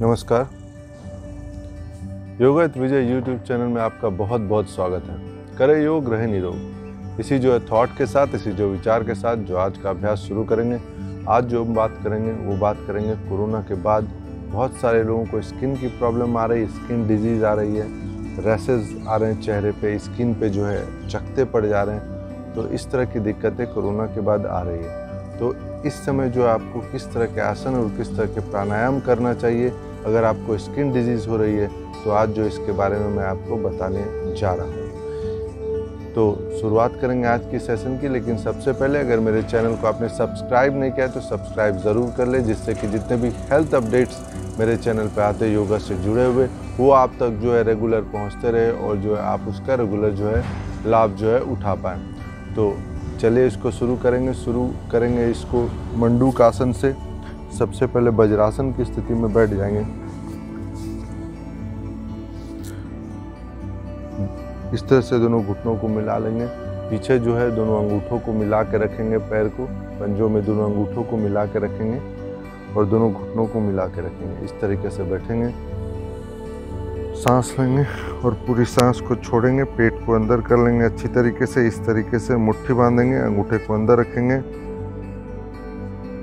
नमस्कार। Yoga with Vijay YouTube channel में आपका बहुत बहुत स्वागत है। करें योग, रहे निरोग। इसी थॉट के साथ, इसी विचार के साथ जो आज का अभ्यास शुरू करेंगे। आज जो हम बात करेंगे वो बात करेंगे कोरोना के बाद बहुत सारे लोगों को स्किन की प्रॉब्लम आ रही है, स्किन डिजीज़ आ रही है, रैसेस आ रहे हैं चेहरे पे, स्किन पे चकत्ते पड़ जा रहे हैं। तो इस तरह की दिक्कतें कोरोना के बाद आ रही है। तो इस समय आपको किस तरह के आसन और किस तरह के प्राणायाम करना चाहिए अगर आपको स्किन डिजीज़ हो रही है, तो आज इसके बारे में मैं आपको बताने जा रहा हूँ। तो शुरुआत करेंगे आज की सेशन की। लेकिन सबसे पहले अगर मेरे चैनल को आपने सब्सक्राइब नहीं किया तो सब्सक्राइब ज़रूर कर ले, जिससे कि जितने भी हेल्थ अपडेट्स मेरे चैनल पे आते योगा से जुड़े हुए वो आप तक रेगुलर पहुँचते रहे और आप उसका रेगुलर लाभ उठा पाएँ। तो चलिए इसको शुरू करेंगे इसको मंडूक आसन से। सबसे पहले वज्रासन की स्थिति में बैठ जाएंगे। इस तरह से दोनों घुटनों को मिला लेंगे। पीछे दोनों अंगूठों को मिला के रखेंगे, पैर को पंजों में दोनों अंगूठों को मिला के रखेंगे और दोनों घुटनों को मिला के रखेंगे। इस तरीके से बैठेंगे, सांस लेंगे और पूरी सांस को छोड़ेंगे। पेट को अंदर कर लेंगे अच्छी तरीके से। इस तरीके से मुट्ठी बांधेंगे, अंगूठे को अंदर रखेंगे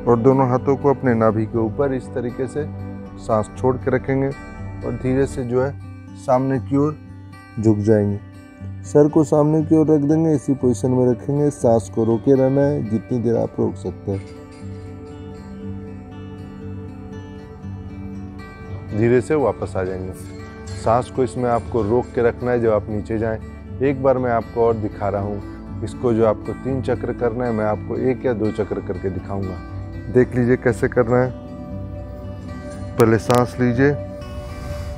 और दोनों हाथों को अपने नाभि के ऊपर इस तरीके से सांस छोड़ के रखेंगे और धीरे से सामने की ओर झुक जाएंगे। सर को सामने की ओर रख देंगे, इसी पोजीशन में रखेंगे। सांस को रोके रहना है जितनी देर आप रोक सकते हैं। धीरे से वापस आ जाएंगे। सांस को इसमें आपको रोक के रखना है जब आप नीचे जाएं। एक बार मैं आपको और दिखा रहा हूँ। इसको आपको 3 चक्र करना है, मैं आपको 1 या 2 चक्र करके दिखाऊंगा। देख लीजिए कैसे करना है। पहले सांस लीजिए,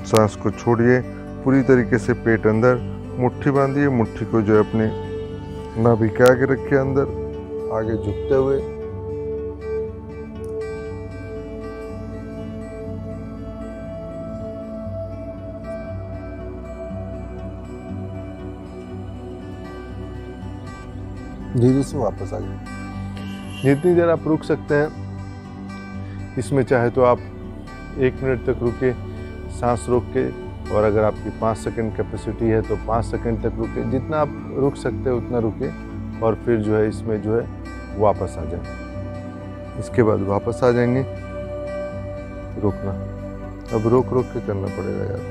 सांस को छोड़िए, पूरी तरीके से पेट अंदर, मुट्ठी बांधिए। मुट्ठी को अपने नाभि के आगे रखिए, अंदर आगे झुकते हुए। धीरे से वापस आ जाए। जितनी देर आप रुक सकते हैं इसमें, चाहे तो आप 1 मिनट तक रुके सांस रोक के, और अगर आपकी 5 सेकंड कैपेसिटी है तो 5 सेकंड तक रुके। जितना आप रुक सकते हैं उतना रुके और फिर इसमें वापस आ जाए। इसके बाद वापस आ जाएंगे। रुकना अब रोक के करना पड़ेगा यार।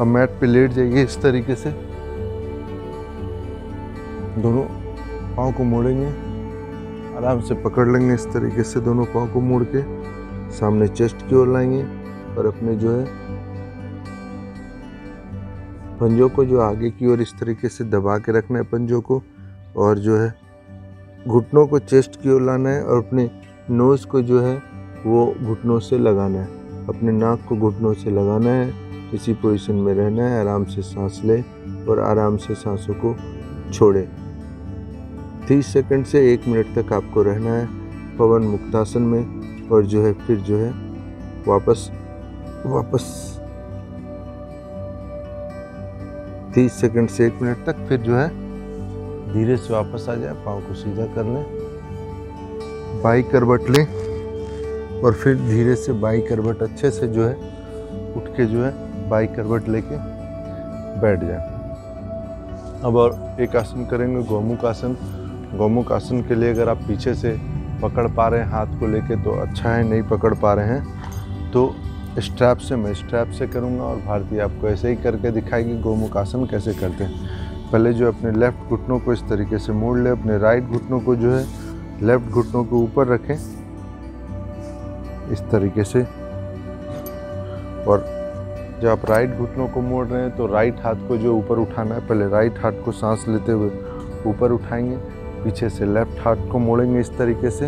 अब मैट पे लेट जाइए इस तरीके से। दोनों पाँव को मोड़ेंगे, आराम से पकड़ लेंगे इस तरीके से। दोनों पाँव को मोड़ के सामने चेस्ट की ओर लाएंगे और अपने पंजों को आगे की ओर इस तरीके से दबा के रखना है पंजों को, और घुटनों को चेस्ट की ओर लाना है और अपने नोज को वो घुटनों से लगाना है। अपने नाक को घुटनों से लगाना है। इसी पोजीशन में रहना है। आराम से सांस ले और आराम से सांसों को छोड़े। 30 सेकंड से 1 मिनट तक आपको रहना है पवन मुक्तासन में। और फिर वापस 30 सेकंड से 1 मिनट तक फिर धीरे से वापस आ जाए। पाँव को सीधा कर लें, बाई करवट लें और फिर धीरे से बाई करवट अच्छे से उठ के बाई करवट लेके बैठ जाए। अब और एक आसन करेंगे, गोमुख आसन। गोमुख आसन के लिए अगर आप पीछे से पकड़ पा रहे हैं हाथ को लेके तो अच्छा है, नहीं पकड़ पा रहे हैं तो मैं स्ट्रैप से करूंगा और भारती आपको ऐसे ही करके दिखाएगी गोमुख आसन कैसे करते हैं। पहले अपने लेफ्ट घुटनों को इस तरीके से मोड़ ले, अपने राइट घुटनों को लेफ्ट घुटनों के ऊपर रखें इस तरीके से। और जब आप राइट घुटनों को मोड़ रहे हैं तो राइट हाथ को ऊपर उठाना है। पहले राइट हाथ को सांस लेते हुए ऊपर उठाएंगे, पीछे से लेफ्ट हाथ को मोड़ेंगे इस तरीके से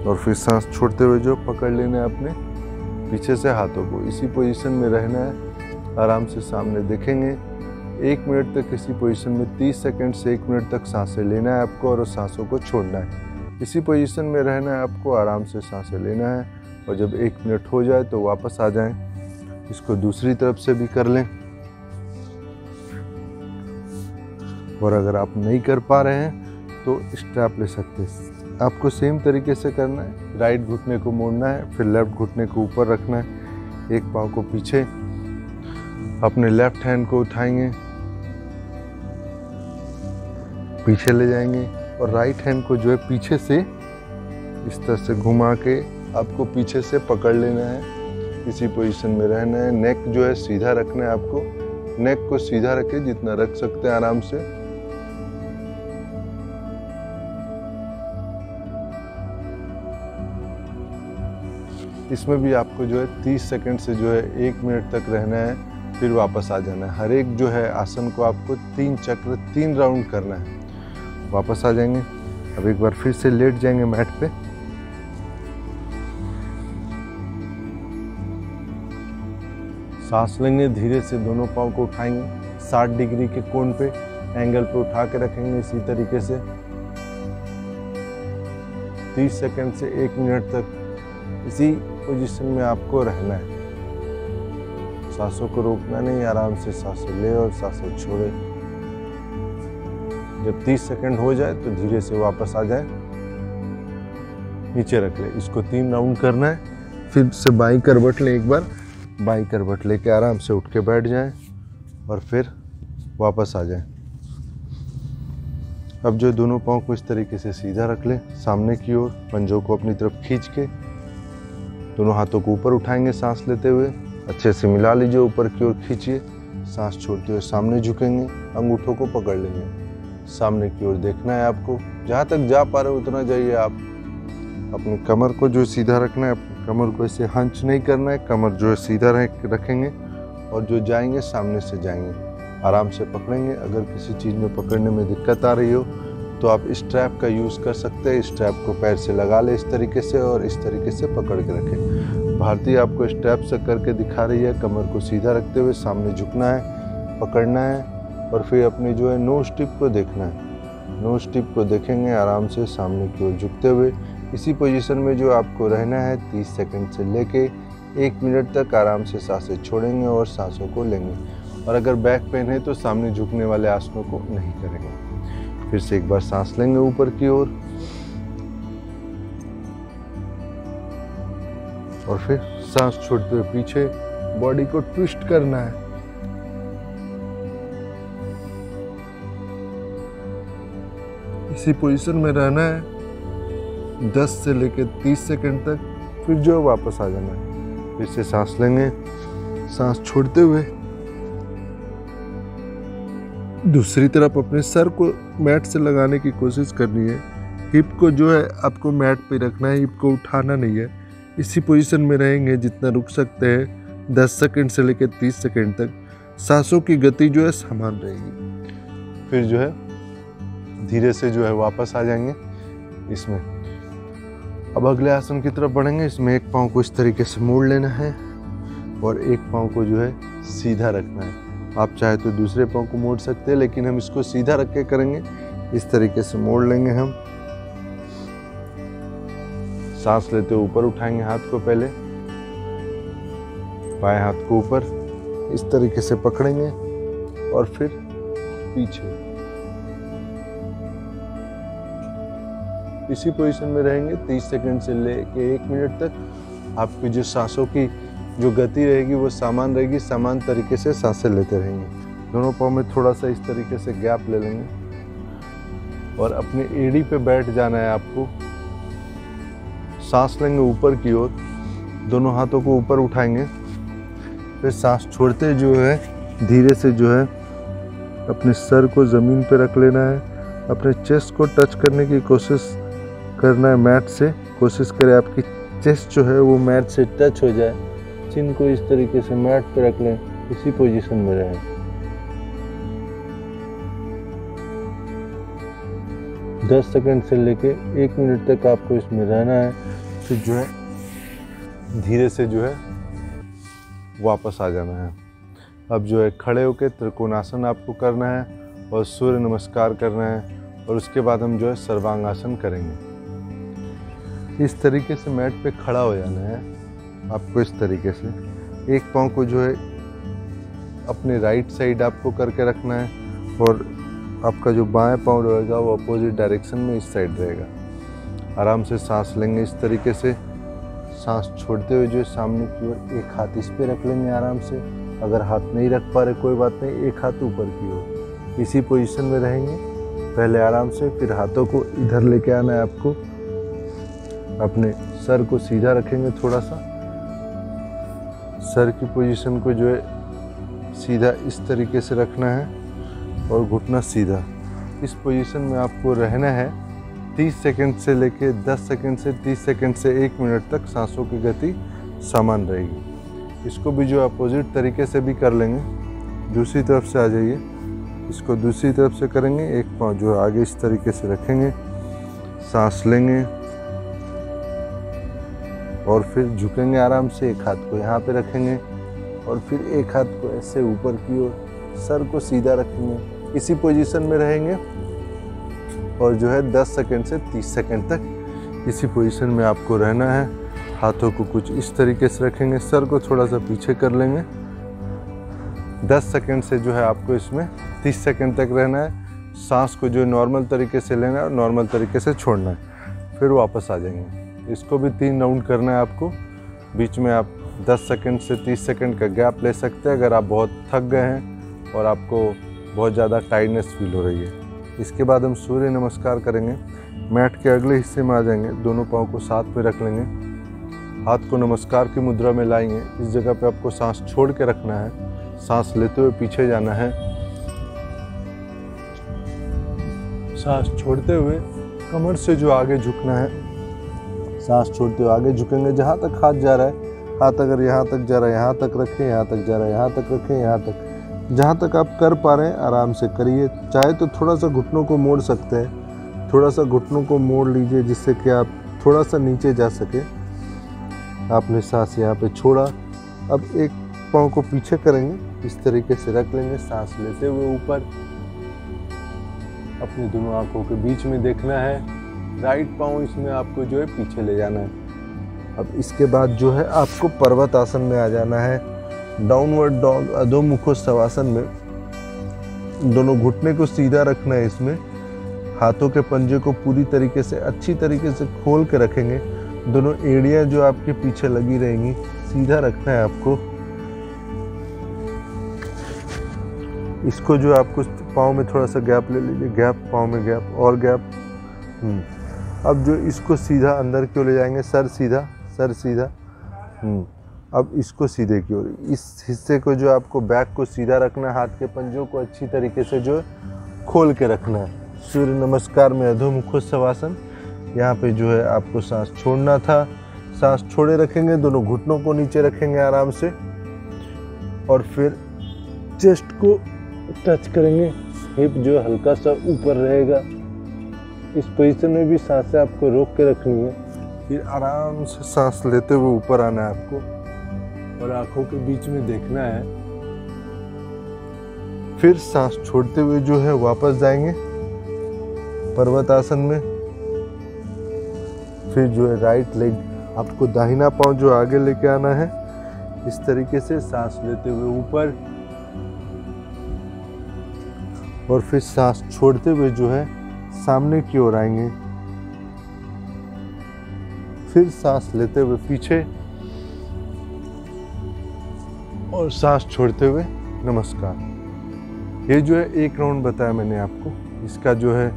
और फिर सांस छोड़ते हुए पकड़ लेना है अपने पीछे से हाथों को। इसी पोजीशन में रहना है। आराम से सामने देखेंगे। 1 मिनट तक इसी पोजीशन में, 30 सेकंड से 1 मिनट तक सांसें लेना है आपको और सांसों को छोड़ना है। इसी पोजीशन में रहना है आपको। आराम से सांसें लेना है और जब 1 मिनट हो जाए तो वापस आ जाएं। इसको दूसरी तरफ से भी कर लें। और अगर आप नहीं कर पा रहे हैं तो स्ट्रैप ले सकते हैं। आपको सेम तरीके से करना है। राइट घुटने को मोड़ना है, फिर लेफ्ट घुटने को ऊपर रखना है, एक पाँव को पीछे, अपने लेफ्ट हैंड को उठाएंगे, पीछे ले जाएंगे और राइट हैंड को जो है पीछे से इस तरह से घुमा के आपको पीछे से पकड़ लेना है। इसी पोजीशन में रहना है। नेक जो है सीधा रखना है आपको। नेक को सीधा रखें जितना रख सकते हैं आराम से। इसमें भी आपको जो है 30 सेकंड से जो है 1 मिनट तक रहना है, फिर वापस आ जाना है। हर एक जो है आसन को आपको 3 चक्र 3 राउंड करना है। वापस आ जाएंगे। अब एक बार फिर से लेट जाएंगे मैट पे। सांस लेंगे, धीरे से दोनों पाँव को उठाएंगे, 60 डिग्री के कोण पे एंगल पे उठा के रखेंगे। इसी तरीके से 30 सेकंड से 1 मिनट तक इसी पोजीशन में आपको रहना है। सांसों को रोकना नहीं, आराम से सांसें ले और सांसें छोड़े। जब 30 सेकंड हो जाए तो धीरे से वापस आ जाए, नीचे रख ले। इसको 3 राउंड करना है। फिर से बाई करवट ले, एक बार बाई करवट लेके आराम से उठ के बैठ जाएं और फिर वापस आ जाएं। अब जो दोनों पाँव को इस तरीके से सीधा रख लें सामने की ओर, पंजों को अपनी तरफ खींच के दोनों हाथों को ऊपर उठाएंगे सांस लेते हुए। अच्छे से मिला लीजिए, ऊपर की ओर खींचिए, सांस छोड़ते हुए सामने झुकेंगे, अंगूठों को पकड़ लेंगे, सामने की ओर देखना है आपको। जहाँ तक जा पा रहे हो उतना जाइए आप। अपनी कमर को जो सीधा रखना है, अपनी कमर को ऐसे हंच नहीं करना है, कमर जो है सीधा रखेंगे और जो जाएंगे सामने से जाएंगे। आराम से पकड़ेंगे। अगर किसी चीज़ में पकड़ने में दिक्कत आ रही हो तो आप स्ट्रैप का यूज़ कर सकते हैं। स्ट्रैप को पैर से लगा ले इस तरीके से और इस तरीके से पकड़ के रखें। भारती आपको स्ट्रैप से करके दिखा रही है। कमर को सीधा रखते हुए सामने झुकना है, पकड़ना है और फिर अपनी जो है नोज टिप को देखना है। नोज टिप को देखेंगे आराम से सामने की ओर झुकते हुए। इसी पोजीशन में जो आपको रहना है 30 सेकंड से लेके 1 मिनट तक। आराम से सांसें छोड़ेंगे और सांसों को लेंगे। और अगर बैक पेन है तो सामने झुकने वाले आसनों को नहीं करेंगे। फिर से एक बार सांस लेंगे ऊपर की ओर और फिर सांस छोड़ते हुए पीछे बॉडी को ट्विस्ट करना है। इसी पोजीशन में रहना है 10 से लेकर 30 सेकंड तक। फिर जो वापस आ जाना है। फिर से सांस लेंगे, सांस छोड़ते हुए दूसरी तरफ अपने सर को मैट से लगाने की कोशिश करनी है। हिप को जो है आपको मैट पे रखना है, हिप को उठाना नहीं है। इसी पोजीशन में रहेंगे जितना रुक सकते हैं 10 सेकंड से लेकर 30 सेकंड तक। सांसों की गति जो है समान रहेगी। फिर जो है धीरे से जो है वापस आ जाएंगे इसमें। अब अगले आसन की तरफ बढ़ेंगे। इसमें एक पाँव को इस तरीके से मोड़ लेना है और एक पाँव को जो है सीधा रखना है। आप चाहे तो दूसरे पाँव को मोड़ सकते हैं, लेकिन हम इसको सीधा रख के करेंगे। इस तरीके से मोड़ लेंगे हम। सांस लेते हुए ऊपर उठाएंगे हाथ को, पहले बाएं हाथ को ऊपर इस तरीके से पकड़ेंगे और फिर पीछे। इसी पोजीशन में रहेंगे 30 सेकंड से लेके 1 मिनट तक। आपकी जो सांसों की जो गति रहेगी वो समान रहेगी। समान तरीके से सांसें लेते रहेंगे। दोनों पाँव में थोड़ा सा इस तरीके से गैप ले लेंगे और अपनी एड़ी पे बैठ जाना है आपको। सांस लेंगे ऊपर की ओर, दोनों हाथों को ऊपर उठाएंगे। फिर सांस छोड़ते जो है धीरे से जो है अपने सर को ज़मीन पे रख लेना है। अपने चेस्ट को टच करने की कोशिश करना है मैट से। कोशिश करें आपकी चेस्ट जो है वो मैट से टच हो जाए। चिन को इस तरीके से मैट पे रख लें, इसी पोजीशन में रहें। 10 सेकंड से लेके 1 मिनट तक आपको इसमें रहना है। फिर जो है धीरे से जो है वापस आ जाना है। अब जो है खड़े होकर त्रिकोणासन आपको करना है और सूर्य नमस्कार करना है और उसके बाद हम जो है सर्वांगासन करेंगे। इस तरीके से मैट पे खड़ा हो जाना है आपको। इस तरीके से एक पाँव को जो है अपने राइट साइड आपको करके रखना है और आपका जो बाएं पाँव रहेगा वो अपोजिट डायरेक्शन में इस साइड रहेगा। आराम से सांस लेंगे इस तरीके से। सांस छोड़ते हुए जो है सामने की ओर एक हाथ इस पे रख लेंगे आराम से। अगर हाथ नहीं रख पा रहे कोई बात नहीं, एक हाथ ऊपर की ओर इसी पोजीशन में रहेंगे पहले आराम से। फिर हाथों को इधर लेके आना है आपको, अपने सर को सीधा रखेंगे, थोड़ा सा सर की पोजीशन को जो है सीधा इस तरीके से रखना है और घुटना सीधा। इस पोजीशन में आपको रहना है 30 सेकंड से लेके 10 सेकंड से 30 सेकंड से 1 मिनट तक। सांसों की गति समान रहेगी। इसको भी जो अपोजिट तरीके से भी कर लेंगे। दूसरी तरफ से आ जाइए, इसको दूसरी तरफ से करेंगे। एक पाँव जो है आगे इस तरीके से रखेंगे, सांस लेंगे और फिर झुकेंगे आराम से। एक हाथ को यहाँ पे रखेंगे और फिर एक हाथ को ऐसे ऊपर की ओर, सर को सीधा रखेंगे, इसी पोजीशन में रहेंगे और जो है 10 सेकंड से 30 सेकंड तक इसी पोजीशन में आपको रहना है। हाथों को कुछ इस तरीके से रखेंगे, सर को थोड़ा सा पीछे कर लेंगे। 10 सेकंड से जो है आपको इसमें 30 सेकंड तक रहना है। सांस को जो नॉर्मल तरीके से लेना है और नॉर्मल तरीके से छोड़ना है, फिर वापस आ जाएंगे। इसको भी 3 राउंड करना है आपको। बीच में आप 10 सेकंड से 30 सेकंड का गैप ले सकते हैं अगर आप बहुत थक गए हैं और आपको बहुत ज़्यादा टायर्डनेस फील हो रही है। इसके बाद हम सूर्य नमस्कार करेंगे। मैट के अगले हिस्से में आ जाएंगे, दोनों पाँव को साथ पे रख लेंगे, हाथ को नमस्कार की मुद्रा में लाएंगे। इस जगह पे आपको सांस छोड़ के रखना है, सांस लेते हुए पीछे जाना है। सांस छोड़ते हुए कमर से जो आगे झुकना है, सांस छोड़ते हुए आगे झुकेंगे। जहाँ तक हाथ जा रहा है, हाथ अगर यहाँ तक जा रहा है यहाँ तक रखें, यहाँ तक जा रहा है यहाँ तक रखें, यहाँ तक, जहाँ तक आप कर पा रहे हैं आराम से करिए। चाहे तो थोड़ा सा घुटनों को मोड़ सकते हैं, थोड़ा सा घुटनों को मोड़ लीजिए जिससे कि आप थोड़ा सा नीचे जा सके। आपने सांस यहाँ पे छोड़ा, अब एक पाँव को पीछे करेंगे, इस तरीके से रख लेंगे, सांस लेते हुए ऊपर। अपनी दोनों आंखों के बीच में देखना है, राइट पाँव इसमें आपको जो है पीछे ले जाना है। अब इसके बाद जो है आपको पर्वत आसन में आ जाना है, डाउनवर्ड डॉग अधोमुखो शवासन में। दोनों घुटने को सीधा रखना है, इसमें हाथों के पंजे को पूरी तरीके से अच्छी तरीके से खोल के रखेंगे। दोनों एड़ियां जो आपके पीछे लगी रहेंगी, सीधा रखना है आपको। इसको जो आपको पाँव में थोड़ा सा गैप ले लीजिए, गैप, पाँव में गैप और गैप। अब जो इसको सीधा अंदर की ओर ले जाएंगे, सर सीधा, सर सीधा। अब इसको सीधे की ओर, इस हिस्से को जो आपको बैक को सीधा रखना है, हाथ के पंजों को अच्छी तरीके से जो खोल के रखना है। सूर्य नमस्कार में अधोमुखो शवासन, यहाँ पे जो है आपको सांस छोड़ना था। सांस छोड़े रखेंगे, दोनों घुटनों को नीचे रखेंगे आराम से और फिर चेस्ट को टच करेंगे। हिप जो हल्का सा ऊपर रहेगा। इस पोजीशन में भी सांसें आपको रोक के रखनी है। फिर आराम से सांस लेते हुए ऊपर आना है आपको और आंखों के बीच में देखना है। फिर सांस छोड़ते हुए जो है वापस जाएंगे पर्वत आसन में। फिर जो है राइट लेग, आपको दाहिना पांव जो आगे लेके आना है, इस तरीके से सांस लेते हुए ऊपर और फिर सांस छोड़ते हुए जो है सामने की ओर आएंगे। फिर सांस लेते हुए पीछे और सांस छोड़ते हुए नमस्कार। ये जो है 1 राउंड बताया मैंने आपको। इसका जो है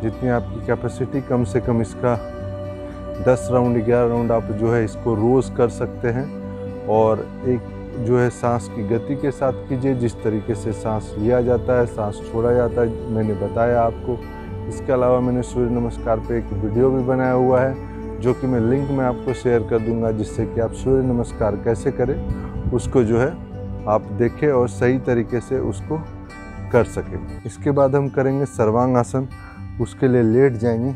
जितनी आपकी कैपेसिटी, कम से कम इसका 10 राउंड 11 राउंड आप जो है इसको रोज़ कर सकते हैं। और एक जो है सांस की गति के साथ कीजिए, जिस तरीके से सांस लिया जाता है, सांस छोड़ा जाता है, मैंने बताया आपको। इसके अलावा मैंने सूर्य नमस्कार पे एक वीडियो भी बनाया हुआ है जो कि मैं लिंक में आपको शेयर कर दूंगा, जिससे कि आप सूर्य नमस्कार कैसे करें उसको जो है आप देखें और सही तरीके से उसको कर सकें। इसके बाद हम करेंगे सर्वांग आसन। उसके लिए लेट जाएंगे,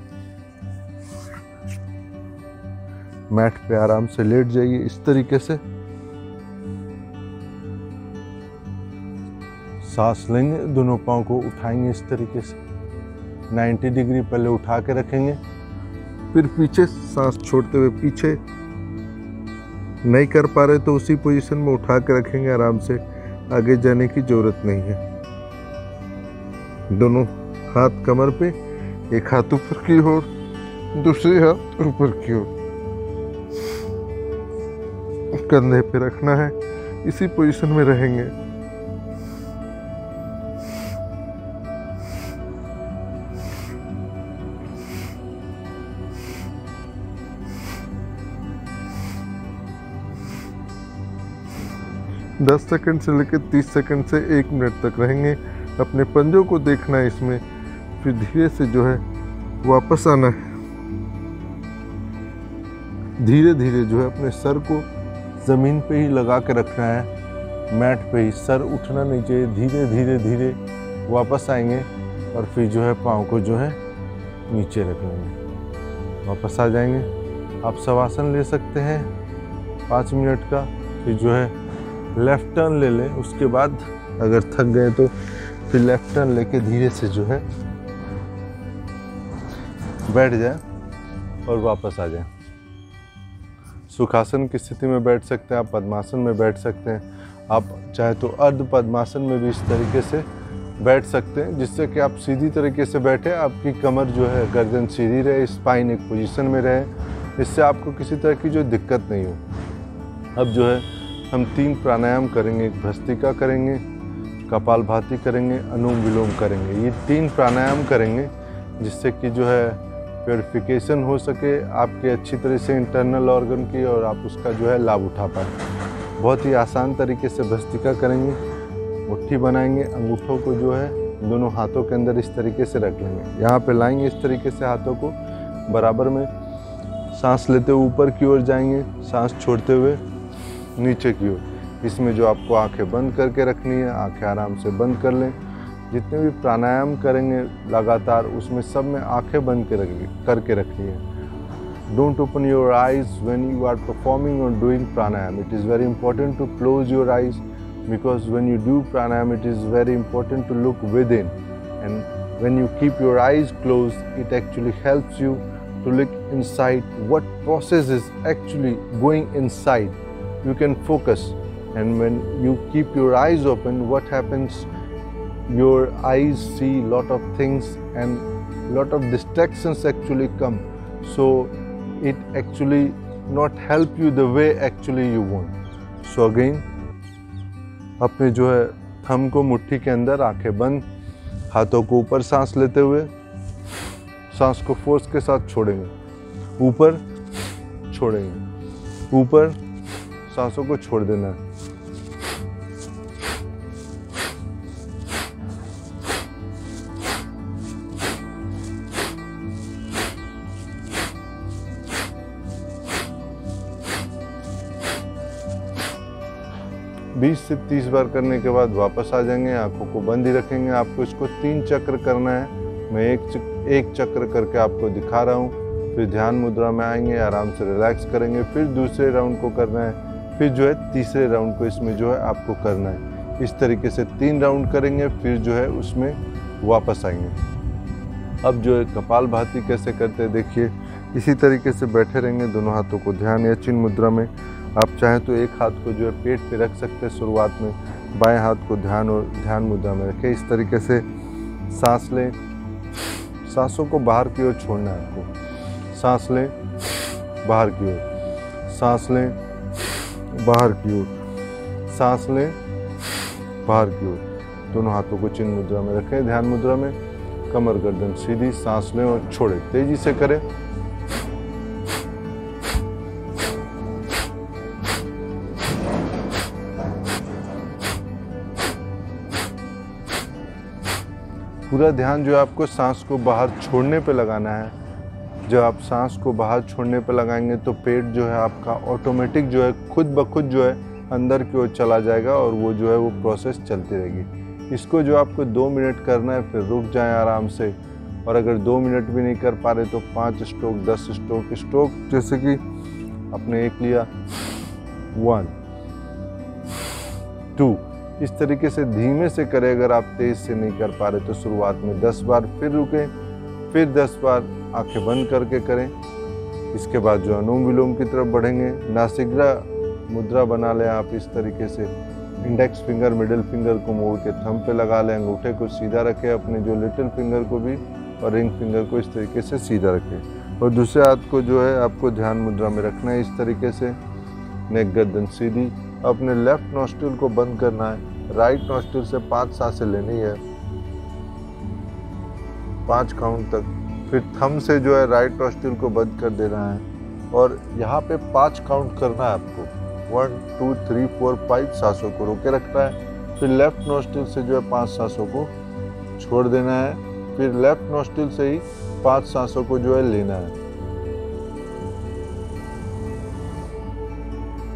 मैट पे आराम से लेट जाइए इस तरीके से। सांस लेंगे, दोनों पाँव को उठाएंगे इस तरीके से 90 डिग्री पहले उठा के रखेंगे। फिर पीछे सांस छोड़ते हुए पीछे, नहीं कर पा रहे तो उसी पोजीशन में उठा के रखेंगे आराम से, आगे जाने की जरूरत नहीं है। दोनों हाथ कमर पे, एक हाथ ऊपर की ओर, दूसरी हाथ ऊपर की ओर कंधे पे रखना है। इसी पोजीशन में रहेंगे। दस सेकंड से लेकर 30 सेकंड से 1 मिनट तक रहेंगे। अपने पंजों को देखना है इसमें, फिर धीरे से जो है वापस आना है। धीरे धीरे जो है अपने सर को ज़मीन पे ही लगा के रखना है, मैट पे ही। सर उठना नहीं चाहिए। धीरे धीरे धीरे वापस आएंगे और फिर जो है पाँव को जो है नीचे रख लेंगे, वापस आ जाएंगे। आप शवासन ले सकते हैं 5 मिनट का। फिर जो है लेफ़्ट टर्न ले लें। उसके बाद अगर थक गए तो फिर लेफ़्ट टर्न लेके धीरे से जो है बैठ जाए और वापस आ जाए। सुखासन की स्थिति में बैठ सकते हैं, आप पद्मासन में बैठ सकते हैं, आप चाहे तो अर्ध पद्मासन में भी इस तरीके से बैठ सकते हैं, जिससे कि आप सीधी तरीके से बैठे, आपकी कमर जो है गर्दन सीधी रहे, स्पाइन एक पोजीशन में रहे, इससे आपको किसी तरह की जो दिक्कत नहीं हो। अब जो है हम 3 प्राणायाम करेंगे। एक भस्त्रिका करेंगे, कपालभाति करेंगे, अनुलोम विलोम करेंगे। ये 3 प्राणायाम करेंगे जिससे कि जो है प्योरिफिकेशन हो सके आपके अच्छी तरह से इंटरनल ऑर्गन की, और आप उसका जो है लाभ उठा पाएँ। बहुत ही आसान तरीके से भस्त्रिका करेंगे। मुट्ठी बनाएंगे, अंगूठों को जो है दोनों हाथों के अंदर इस तरीके से रख लेंगे। यहाँ पे लाएंगे इस तरीके से हाथों को बराबर में। सांस लेते हुए ऊपर की ओर जाएंगे, सांस छोड़ते हुए नीचे की ओर। इसमें जो आपको आंखें बंद करके रखनी है, आंखें आराम से बंद कर लें। जितने भी प्राणायाम करेंगे लगातार, उसमें सब में आंखें बंद करके रखनी है। Don't open your eyes when you are performing और doing pranayama. It is very important to close your eyes, because when you do pranayam, it is very important to look within, and when you keep your eyes closed, it actually helps you to look inside what process is actually going inside. You can focus, and when you keep your eyes open, what happens? Your eyes see lot of things and lot of distractions actually come, so it actually not help you the way actually you want. So again, अपने जो है thumb को मुट्ठी के अंदर, आंखें बंद, हाथों को ऊपर सांस लेते हुए सांस को फोर्स के साथ छोड़ेंगे, ऊपर छोड़ेंगे, ऊपर सांसों को छोड़ देना है। बीस से 30 बार करने के बाद वापस आ जाएंगे, आंखों को बंद ही रखेंगे। आपको इसको 3 चक्र करना है। मैं एक चक्र करके आपको दिखा रहा हूँ। फिर ध्यान मुद्रा में आएंगे, आराम से रिलैक्स करेंगे। फिर दूसरे राउंड को करना है, फिर जो है तीसरे राउंड को इसमें जो है आपको करना है। इस तरीके से 3 राउंड करेंगे, फिर जो है उसमें वापस आएंगे। अब जो है कपालभाति कैसे करते हैं देखिए। इसी तरीके से बैठे रहेंगे, दोनों हाथों को ध्यान या चिन्ह मुद्रा में। आप चाहें तो एक हाथ को जो है पेट पे रख सकते हैं शुरुआत में, बाएं हाथ को ध्यान मुद्रा में रखें। इस तरीके से सांस लें, सांसों को बाहर की ओर छोड़ना है आपको। सांस लें, बाहर की ओर, सांस लें, बाहर की ओर, सांस लें, बाहर की ओर। दोनों हाथों को चिन्ह मुद्रा में रखें, ध्यान मुद्रा में। कमर गर्दन सीधी, सांस लें और छोड़ें। तेजी से करें। पूरा ध्यान जो है आपको सांस को बाहर छोड़ने पे लगाना है। जब आप सांस को बाहर छोड़ने पे लगाएंगे तो पेट जो है आपका ऑटोमेटिक जो है खुद ब खुद जो है अंदर की ओर चला जाएगा, और वो जो है वो प्रोसेस चलती रहेगी। इसको जो आपको 2 मिनट करना है, फिर रुक जाएं आराम से। और अगर 2 मिनट भी नहीं कर पा रहे तो 5 स्ट्रोक, 10 स्ट्रोक जैसे कि आपने एक लिया, 1 2, इस तरीके से धीमे से करें। अगर आप तेज से नहीं कर पा रहे तो शुरुआत में 10 बार, फिर रुकें, फिर 10 बार आंखें बंद करके करें। इसके बाद जो अनुलोम विलोम की तरफ बढ़ेंगे। नासिका मुद्रा बना लें आप इस तरीके से। इंडेक्स फिंगर, मिडिल फिंगर को मोड़ के थंब पे लगा लें। अंगूठे को सीधा रखें, अपने जो लिटिल फिंगर को भी और रिंग फिंगर को इस तरीके से सीधा रखें। और दूसरे हाथ को जो है आपको ध्यान मुद्रा में रखना है इस तरीके से, नेक गर्दन सीधी। अपने लेफ्ट नॉस्ट्रिल को बंद करना है, राइट नॉस्ट्रिल से 5 सांसें लेनी है 5 काउंट तक। फिर थंब से जो है राइट नॉस्ट्रिल को बंद कर देना है और यहाँ पे 5 काउंट करना है आपको, 1 2 3 4 5 सांसों को रोके रखना है। फिर लेफ्ट नॉस्ट्रिल से जो है 5 सांसों को छोड़ देना है, फिर लेफ्ट नॉस्ट्रिल से ही 5 सांसों को जो है लेना है।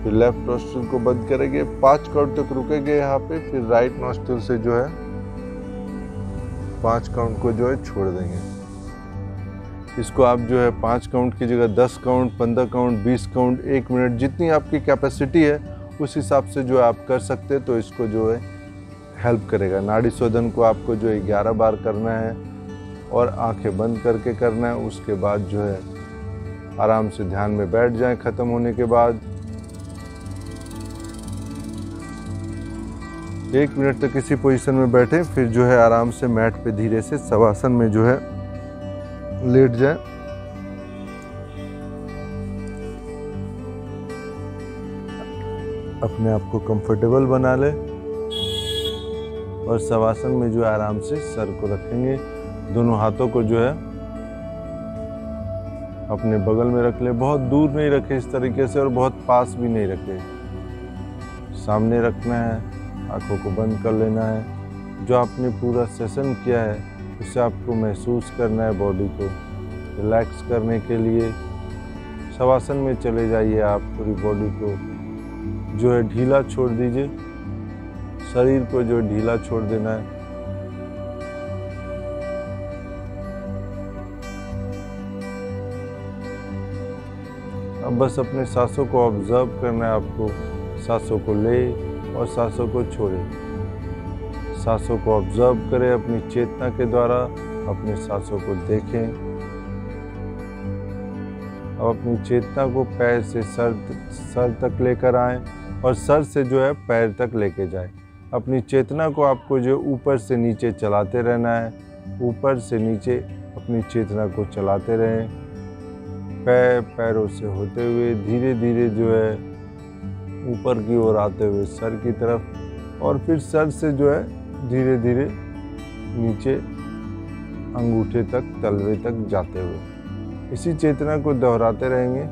फिर लेफ्ट नॉस्ट्रिल को बंद करेंगे, 5 काउंट तक रुकेंगे यहाँ पे, फिर राइट नॉस्ट्रिल से जो है 5 काउंट को जो है छोड़ देंगे। इसको आप जो है 5 काउंट की जगह 10 काउंट, 15 काउंट, 20 काउंट, 1 मिनट, जितनी आपकी कैपेसिटी है उस हिसाब से जो है आप कर सकते हैं। तो इसको जो है हेल्प करेगा। नाड़ी शोधन को आपको जो है 11 बार करना है और आंखें बंद करके करना है। उसके बाद जो है आराम से ध्यान में बैठ जाएं। ख़त्म होने के बाद 1 मिनट तक इसी पोजीशन में बैठे, फिर जो है आराम से मैट पे धीरे से शवासन में जो है लेट जाए। अपने आप को कंफर्टेबल बना ले और शवासन में जो है आराम से सर को रखेंगे। दोनों हाथों को जो है अपने बगल में रख ले, बहुत दूर नहीं रखे इस तरीके से और बहुत पास भी नहीं रखे, सामने रखना है। आंखों को बंद कर लेना है। जो आपने पूरा सेशन किया है उससे आपको महसूस करना है बॉडी को रिलैक्स करने के लिए। शवासन में चले जाइए, आप पूरी बॉडी को जो है ढीला छोड़ दीजिए, शरीर को जो ढीला छोड़ देना है। अब बस अपने सांसों को ऑब्जर्व करना है आपको। सांसों को ले और सांसों को छोड़े। सांसों को ऑब्जर्व करें अपनी चेतना के द्वारा, अपने सांसों को देखें। अब अपनी चेतना को पैर से सर तक लेकर आएं और सर से जो है पैर तक लेके जाएं। अपनी चेतना को आपको जो ऊपर से नीचे चलाते रहना है, ऊपर से नीचे अपनी चेतना को चलाते रहें। पैरों से होते हुए धीरे धीरे जो है ऊपर की ओर आते हुए सर की तरफ, और फिर सर से जो है धीरे धीरे नीचे अंगूठे तक, तलवे तक जाते हुए इसी चेतना को दोहराते रहेंगे।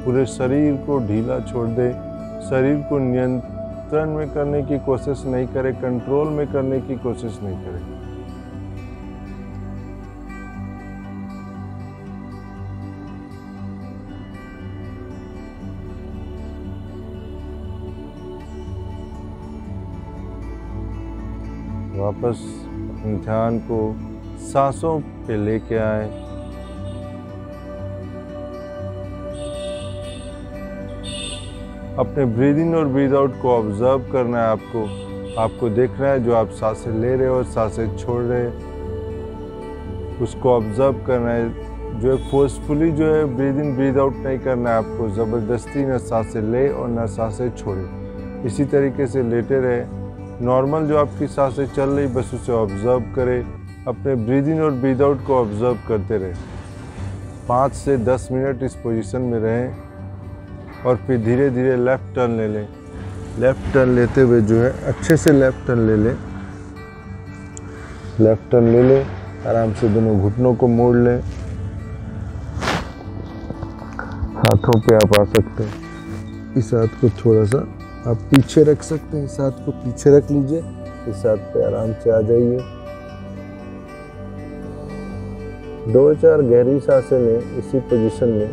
पूरे शरीर को ढीला छोड़ दे। शरीर को नियंत्रण में करने की कोशिश नहीं करें, कंट्रोल में करने की कोशिश नहीं करें। वापस अपने ध्यान को सांसों पे लेके आए। अपने ब्रीद इन और ब्रीद आउट को ऑब्जर्व करना है आपको। आपको देखना है जो आप सांसें ले रहे हो और सांसें छोड़ रहे हैं, उसको ऑब्जर्व करना है। जो है फोर्सफुली जो है ब्रीद इन ब्रीद आउट नहीं करना है आपको, ज़बरदस्ती न सांसें ले और न सांसें छोड़े। इसी तरीके से लेटे रहे। नॉर्मल जो आपकी सांसें चल रही बस उसे ऑब्जर्व करें। अपने ब्रीद इन और ब्रीद आउट को ऑब्जर्व करते रहे। 5 से 10 मिनट इस पोजीशन में रहें और फिर धीरे धीरे लेफ़्ट टर्न ले लें। लेफ़्ट टर्न लेते हुए जो है अच्छे से लेफ़्ट टर्न ले लें। लेफ़्ट टर्न ले लें, आराम से दोनों घुटनों को मोड़ लें। हाथों पे आप आ सकते हैं। इस हाथ को थोड़ा सा आप पीछे रख सकते हैं, इस हाथ को पीछे रख लीजिए। इस हाथ पे आराम से आ जाइए। 2-4 गहरी सांसें लें इसी पोजीशन में।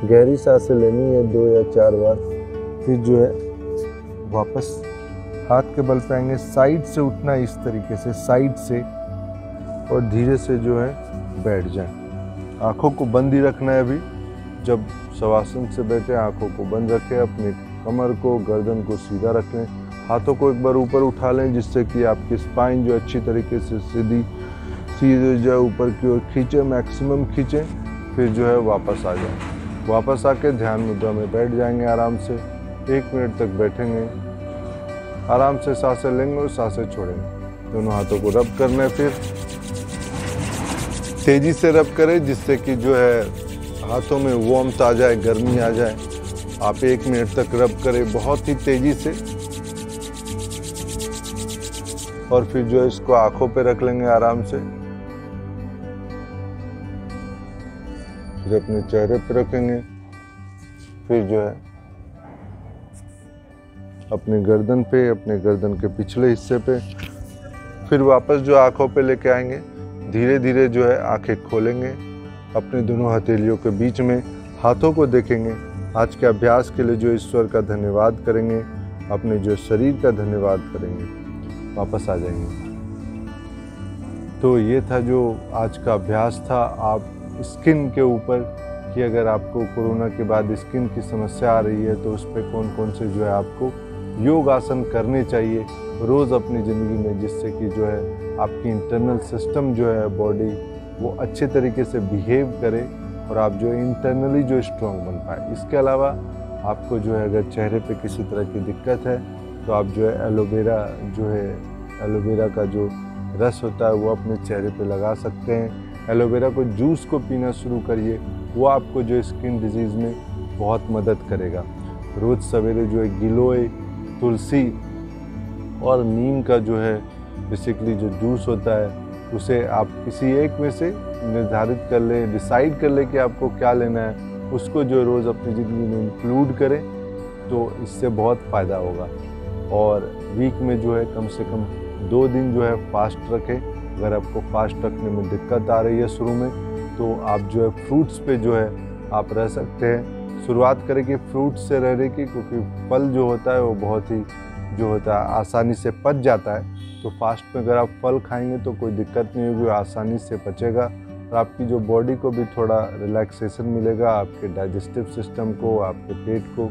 गहरी सांसें लेनी है 2 या 4 बार। फिर जो है वापस हाथ के बल पे आएंगे। साइड से उठना इस तरीके से, साइड से, और धीरे से जो है बैठ जाएं। आँखों को बंद ही रखना है अभी। जब शवासन से बैठे आँखों को बंद रखें। अपने कमर को, गर्दन को सीधा रख लें। हाथों को एक बार ऊपर उठा लें जिससे कि आपकी स्पाइन जो अच्छी तरीके से सीधे जो ऊपर की ओर खींचे, मैक्सिमम खींचें। फिर जो है वापस आ जाए। वापस आके ध्यान मुद्रा में बैठ जाएंगे आराम से। 1 मिनट तक बैठेंगे, आराम से सांसें लेंगे और सांसें छोड़ेंगे। दोनों हाथों को रब करना है, फिर तेजी से रब करें जिससे कि जो है हाथों में वार्मथ आ जाए, गर्मी आ जाए। आप 1 मिनट तक रब करें बहुत ही तेजी से, और फिर जो है इसको आंखों पे रख लेंगे आराम से। फिर अपने चेहरे पे रखेंगे, फिर जो है अपने गर्दन पे, अपने गर्दन के पिछले हिस्से पे, फिर वापस जो आंखों पे लेके आएंगे। धीरे धीरे जो है आंखें खोलेंगे, अपने दोनों हथेलियों के बीच में हाथों को देखेंगे। आज के अभ्यास के लिए जो ईश्वर का धन्यवाद करेंगे, अपने जो शरीर का धन्यवाद करेंगे, वापस आ जाएंगे। तो ये था जो आज का अभ्यास था। आप स्किन के ऊपर कि अगर आपको कोरोना के बाद स्किन की समस्या आ रही है तो उस पर कौन कौन से जो है आपको योग आसन करने चाहिए रोज़ अपनी ज़िंदगी में, जिससे कि जो है आपकी इंटरनल सिस्टम जो है बॉडी वो अच्छे तरीके से बिहेव करे और आप जो इंटरनली जो स्ट्रॉन्ग बन पाए। इसके अलावा आपको जो है अगर चेहरे पे किसी तरह की दिक्कत है तो आप जो है एलोवेरा का जो रस होता है वो अपने चेहरे पे लगा सकते हैं। एलोवेरा को जूस को पीना शुरू करिए, वो आपको जो स्किन डिजीज़ में बहुत मदद करेगा। रोज़ सवेरे जो है गिलोय, तुलसी और नीम का जो है बेसिकली जो जूस होता है उसे आप किसी एक में से निर्धारित कर लें, डिसाइड कर लें कि आपको क्या लेना है, उसको जो रोज़ अपनी ज़िंदगी में इंक्लूड करें तो इससे बहुत फ़ायदा होगा। और वीक में जो है कम से कम 2 दिन जो है फास्ट रखें। अगर आपको फास्ट रखने में दिक्कत आ रही है शुरू में तो आप जो है फ्रूट्स पे जो है आप रह सकते हैं। शुरुआत करें कि फ्रूट्स से रहने की, क्योंकि फल जो होता है वो बहुत ही जो होता है आसानी से पच जाता है। तो फास्ट में अगर आप फल खाएंगे तो कोई दिक्कत नहीं होगी, आसानी से पचेगा और आपकी जो बॉडी को भी थोड़ा रिलैक्सेशन मिलेगा, आपके डाइजेस्टिव सिस्टम को, आपके पेट को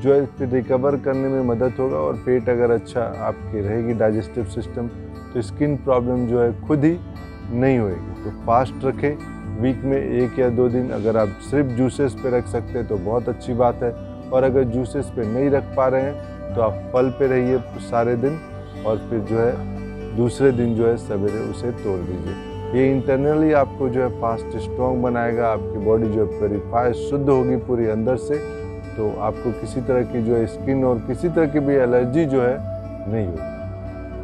जो है फिर रिकवर करने में मदद होगा। और पेट अगर अच्छा आपकी रहेगी डाइजेस्टिव सिस्टम तो स्किन प्रॉब्लम जो है खुद ही नहीं होएगी। तो फास्ट रखें, वीक में 1 या 2 दिन अगर आप सिर्फ जूसेस पे रख सकते हैं तो बहुत अच्छी बात है। और अगर जूसेस पे नहीं रख पा रहे हैं तो आप फल पे रहिए सारे दिन और फिर जो है दूसरे दिन जो है सवेरे उसे तोड़ दीजिए। ये इंटरनली आपको जो है फास्ट स्ट्रॉन्ग बनाएगा, आपकी बॉडी जो है प्योरीफाई शुद्ध होगी पूरी अंदर से, तो आपको किसी तरह की जो है स्किन और किसी तरह की भी एलर्जी जो है नहीं होगी।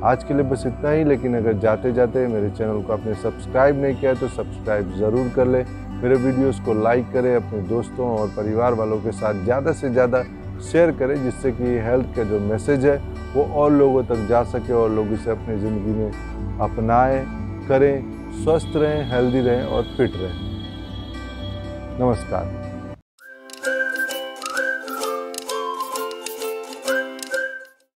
आज के लिए बस इतना ही, लेकिन अगर जाते जाते मेरे चैनल को आपने सब्सक्राइब नहीं किया तो सब्सक्राइब ज़रूर कर लें। मेरे वीडियोस को लाइक करें, अपने दोस्तों और परिवार वालों के साथ ज़्यादा से ज़्यादा शेयर करें, जिससे कि हेल्थ का जो मैसेज है वो और लोगों तक जा सके और लोग इसे अपनी ज़िंदगी में अपनाएं, करें, स्वस्थ रहें, हेल्दी रहें और फिट रहें। नमस्कार।